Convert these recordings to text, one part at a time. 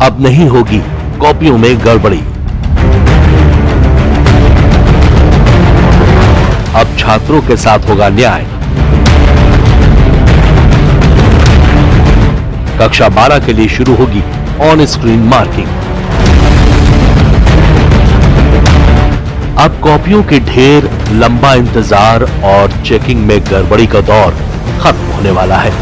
अब नहीं होगी कॉपियों में गड़बड़ी। अब छात्रों के साथ होगा न्याय। कक्षा 12 के लिए शुरू होगी ऑन स्क्रीन मार्किंग। अब कॉपियों के ढेर, लंबा इंतजार और चेकिंग में गड़बड़ी का दौर खत्म होने वाला है।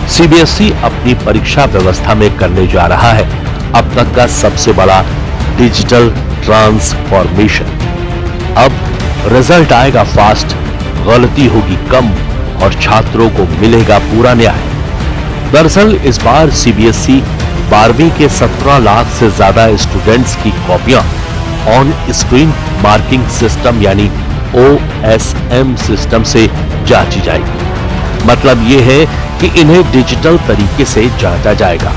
सीबीएसई अपनी परीक्षा व्यवस्था में करने जा रहा है अब तक का सबसे बड़ा डिजिटल ट्रांसफॉर्मेशन। अब रिजल्ट आएगा फास्ट, गलती होगी कम और छात्रों को मिलेगा पूरा न्याय। दरअसल इस बार सीबीएसई 12वीं के 17 लाख से ज्यादा स्टूडेंट्स की कॉपियां ऑन स्क्रीन मार्किंग सिस्टम यानी OSM सिस्टम से जांची जाएगी। मतलब यह है कि इन्हें डिजिटल तरीके से जांचा जाएगा।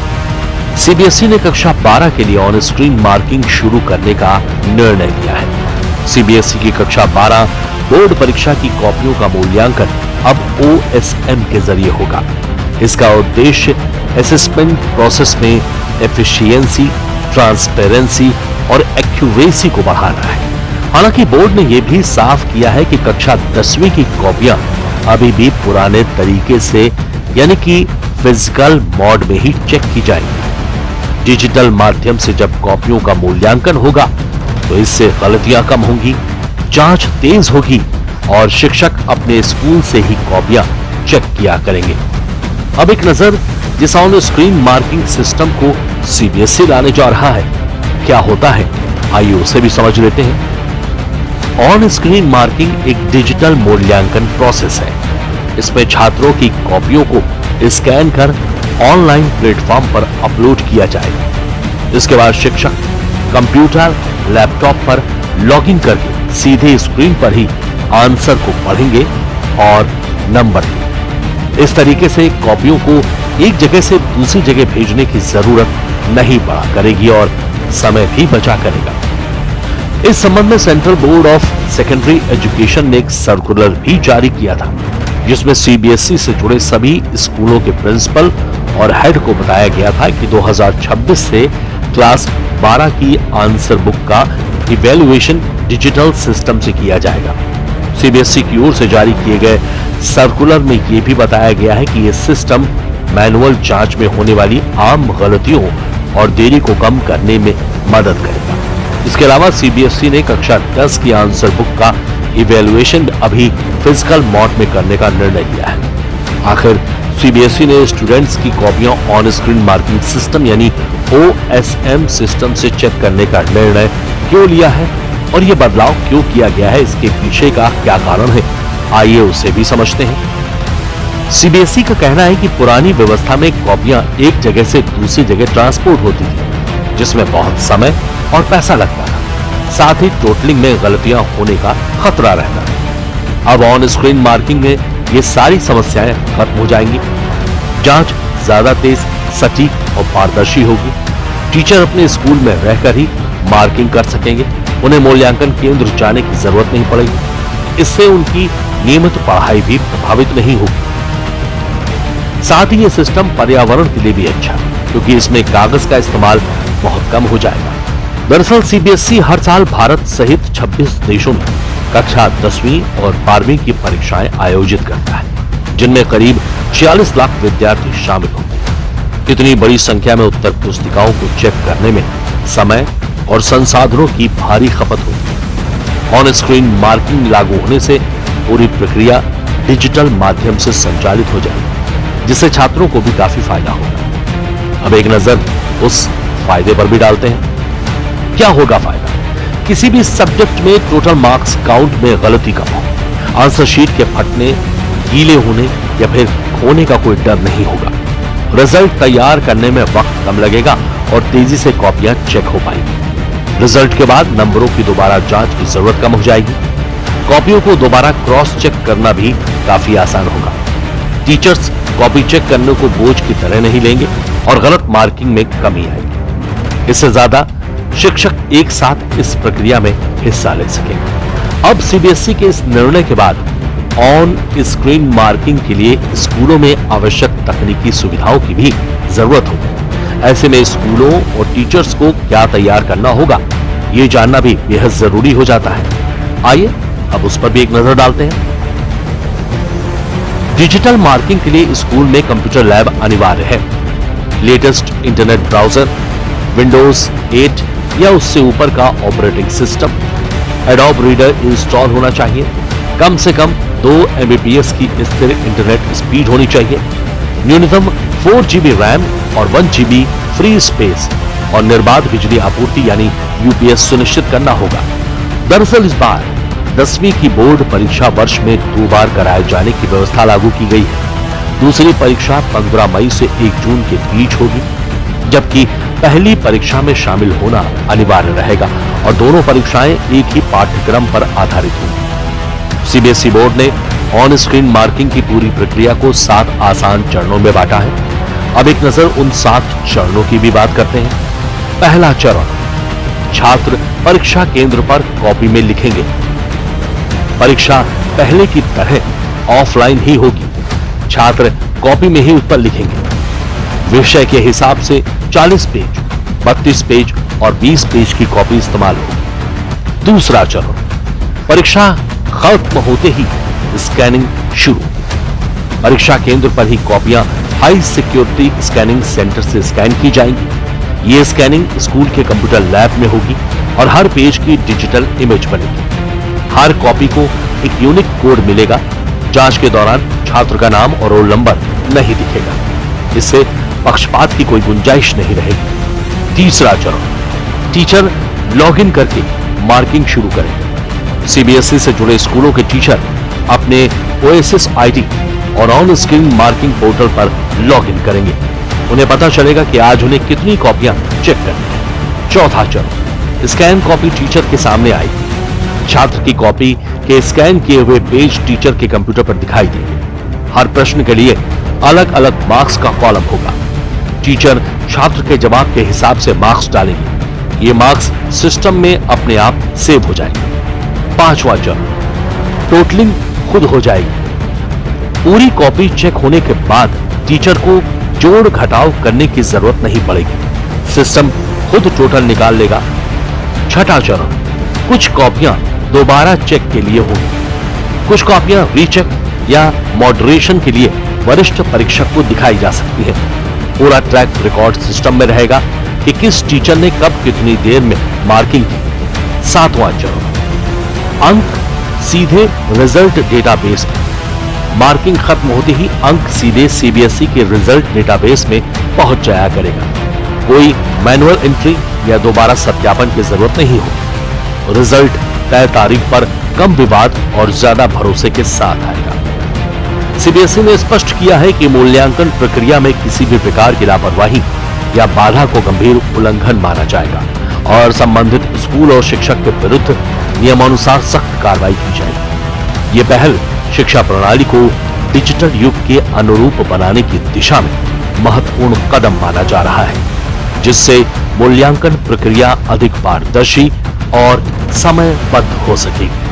सीबीएसई ने कक्षा 12 के लिए ऑन स्क्रीन मार्किंग शुरू करने का निर्णय लिया है। सीबीएसई की कक्षा 12 बोर्ड परीक्षा की कॉपियों का मूल्यांकन अब OSM के जरिए होगा। इसका उद्देश्य असेसमेंट प्रोसेस में एफिशिएंसी, ट्रांसपेरेंसी और एक्यूरेसी को बढ़ाना है। हालांकि बोर्ड ने यह भी साफ किया है कि कक्षा 10वीं की कॉपियां अभी भी पुराने तरीके से यानी कि फिजिकल मोड में ही चेक की जाएंगी। डिजिटल माध्यम से जब कॉपियों का मूल्यांकन होगा तो इससे गलतियां कम होंगी, जांच तेज होगी और शिक्षक अपने स्कूल से ही कॉपियां चेक किया करेंगे। अब एक नजर जिस ऑन स्क्रीन मार्किंग सिस्टम को सीबीएसई लाने जा रहा है, क्या होता है आइए उसे भी समझ लेते हैं। ऑन स्क्रीन मार्किंग एक डिजिटल मूल्यांकन प्रोसेस है। इसमें छात्रों की कॉपियों को स्कैन कर ऑनलाइन प्लेटफॉर्म पर अपलोड किया जाएगा। इसके बाद शिक्षक कंप्यूटर, लैपटॉप पर लॉगिन करके सीधे स्क्रीन पर ही आंसर को पढ़ेंगे और नंबर देंगे। इस तरीके से कॉपियों को एक जगह से दूसरी जगह भेजने की जरूरत नहीं पड़ा करेगी और समय भी बचा करेगा। इस संबंध में central board of secondary education ने एक सर्कुलर भी जारी किया था, जिसमें सीबीएसई से जुड़े सभी स्कूलों के प्रिंसिपल और हेड को बताया गया था कि 2026 से क्लास 12 की आंसर बुक का इवैल्यूएशन डिजिटल सिस्टम से किया जाएगा। सीबीएसई की ओर से जारी किए गए सर्कुलर में यह भी बताया गया है कि यह सिस्टम मैनुअल जांच में होने वाली आम गलतियों और देरी को कम करने में मदद करेगा। इसके अलावा सीबीएसई ने कक्षा 10 की आंसर बुक का इवैल्यूएशन अभी फिजिकल मोड में करने का निर्णय लिया है। आखिर सीबीएसई ने स्टूडेंट्स की कॉपियां ऑन स्क्रीन मार्किंग सिस्टम यानी OSM सिस्टम से चेक करने का निर्णय क्यों लिया है और यह बदलाव क्यों किया गया है, इसके पीछे का क्या कारण है, आइए उसे भी समझते हैं। सीबीएसई का कहना है कि पुरानी व्यवस्था में कॉपियां एक जगह से दूसरी जगह ट्रांसपोर्ट होती थी, जिसमें बहुत समय और पैसा लगता था। साथ ही टोटलिंग में गलतियां होने का खतरा रहता है। अब ऑन स्क्रीन मार्किंग में ये सारी समस्याएं खत्म हो जाएंगी। जांच ज्यादा तेज, सटीक और पारदर्शी होगी। टीचर अपने स्कूल में रहकर ही मार्किंग कर सकेंगे। उन्हें मूल्यांकन केंद्र जाने की जरूरत नहीं पड़ेगी। इससे उनकी नियमित पढ़ाई भी प्रभावित नहीं होगी। साथ ही ये सिस्टम पर्यावरण के लिए भी अच्छा है, क्योंकि इसमें कागज का इस्तेमाल बहुत कम हो जाएगा। दरअसल सीबीएसई हर साल भारत सहित 26 देशों में कक्षा 10वीं और 12वीं की परीक्षाएं आयोजित करता है, जिनमें करीब 46 लाख विद्यार्थी शामिल होंगे। इतनी बड़ी संख्या में उत्तर पुस्तिकाओं को चेक करने में समय और संसाधनों की भारी खपत होती है। ऑन स्क्रीन मार्किंग लागू होने से पूरी प्रक्रिया डिजिटल माध्यम से संचालित हो जाएगी, जिससे छात्रों को भी काफी फायदा होगा। अब एक नजर उस फायदे पर भी डालते हैं। क्या होगा फायदा? किसी भी सब्जेक्ट में टोटल मार्क्स काउंट में गलती कम हो, आंसर शीट के फटने, गीले होने या फिर खोने का कोई डर नहीं होगा। रिजल्ट तैयार करने में वक्त कम लगेगा और तेजी से कॉपियां चेक हो पाएंगी। रिजल्ट के बाद नंबरों की दोबारा जांच की जरूरत कम हो जाएगी। कॉपियों को दोबारा क्रॉस चेक करना भी काफी आसान होगा। टीचर्स कॉपी चेक करने को बोझ की तरह नहीं लेंगे और गलत मार्किंग में कमी आएगी। इससे ज्यादा शिक्षक एक साथ इस प्रक्रिया में हिस्सा ले सकेंगे। अब सीबीएसई के इस निर्णय के बाद ऑन स्क्रीन मार्किंग के लिए स्कूलों में आवश्यक तकनीकी सुविधाओं की भी जरूरत होगी। ऐसे में स्कूलों और टीचर्स को क्या तैयार करना होगा, ये जानना भी बेहद जरूरी हो जाता है। आइए अब उस पर भी एक नजर डालते हैं। डिजिटल मार्किंग के लिए स्कूल में कंप्यूटर लैब अनिवार्य है। लेटेस्ट इंटरनेट ब्राउजर, विंडोज 8 या उससे ऊपर का operating system, adobe reader install होना चाहिए। कम से कम 2 MBPS की स्थिर इंटरनेट स्पीड होनी चाहिए। न्यूनतम 4 GB रैम और 1 GB फ्री स्पेस और निर्बाध बिजली आपूर्ति यानी UPS सुनिश्चित करना होगा। दरअसल इस बार 10वीं की बोर्ड परीक्षा वर्ष में 2 बार कराए जाने की व्यवस्था लागू की गई है। दूसरी परीक्षा 15 मई से 1 जून के बीच होगी, जबकि पहली परीक्षा में शामिल होना अनिवार्य रहेगा और दोनों परीक्षाएं एक ही पाठ्यक्रम पर आधारित होंगी। CBSE बोर्ड ने ऑन स्क्रीन मार्किंग की पूरी प्रक्रिया को 7 आसान चरणों में बांटा है। अब एक नजर उन 7 चरणों की भी बात करते हैं। पहला चरण, छात्र परीक्षा केंद्र पर कॉपी में लिखेंगे। परीक्षा पहले की तरह ऑफलाइन ही होगी। छात्र कॉपी में ही उत्तर लिखेंगे। विषय के हिसाब से 40 पेज, 32 पेज और 20 पेज की कॉपी इस्तेमाल होगी। दूसरा चरण, परीक्षा खत्म होते ही स्कैनिंग शुरू। परीक्षा केंद्र पर ही कॉपियां हाई सिक्योरिटी स्कैनिंग सेंटर से स्कैन की जाएंगी। ये स्कैनिंग स्कूल के कंप्यूटर लैब में होगी और हर पेज की डिजिटल इमेज बनेगी। हर कॉपी को एक यूनिक कोड मिलेगा। जांच के दौरान छात्र का नाम और रोल नंबर नहीं दिखेगा। इससे पक्षपात की कोई गुंजाइश नहीं रहेगी। तीसरा चरण, टीचर लॉगिन करके मार्किंग शुरू करेंगे। CBSE से जुड़े स्कूलों के टीचर अपने OSS ID और ऑन स्क्रीन मार्किंग पोर्टल पर लॉगिन करेंगे। उन्हें पता चलेगा कि आज उन्हें कितनी कॉपियां चेक करनी है। चौथा चरण, स्कैन कॉपी टीचर के सामने आएगी। छात्र की कॉपी के स्कैन किए हुए पेज टीचर के कंप्यूटर पर दिखाई देंगे। हर प्रश्न के लिए अलग अलग मार्क्स का कॉलम होगा। टीचर छात्र के जवाब के हिसाब से मार्क्स डालेंगे। ये मार्क्स सिस्टम में अपने आप सेव हो जाएंगे। पांचवा चरण, टोटलिंग खुद हो जाएगी। पूरी कॉपी चेक होने के बाद टीचर को जोड़ घटाव करने की जरूरत नहीं पड़ेगी। सिस्टम खुद टोटल निकाल लेगा। छठा चरण, कुछ कॉपियां दोबारा चेक के लिए होंगी। कुछ कॉपियां रीचेक या मॉडरेशन के लिए वरिष्ठ परीक्षक को दिखाई जा सकती है। पूरा ट्रैक रिकॉर्ड सिस्टम में रहेगा कि किस टीचर ने कब कितनी देर में मार्किंग की। सातवां चरण, अंक सीधे रिजल्ट डेटाबेस में। मार्किंग खत्म होते ही अंक सीधे CBSE के रिजल्ट डेटाबेस में पहुंच जाया करेगा। कोई मैनुअल एंट्री या दोबारा सत्यापन की जरूरत नहीं होगी। रिजल्ट तय तारीख पर कम विवाद और ज्यादा भरोसे के साथ आएगा। CBSE ने स्पष्ट किया है कि मूल्यांकन प्रक्रिया में किसी भी प्रकार की लापरवाही या बाधा को गंभीर उल्लंघन माना जाएगा और संबंधित स्कूल और शिक्षक के विरुद्ध नियमानुसार सख्त कार्रवाई की जाएगी। ये पहल शिक्षा प्रणाली को डिजिटल युग के अनुरूप बनाने की दिशा में महत्वपूर्ण कदम माना जा रहा है, जिससे मूल्यांकन प्रक्रिया अधिक पारदर्शी और समयबद्ध हो सकेगी।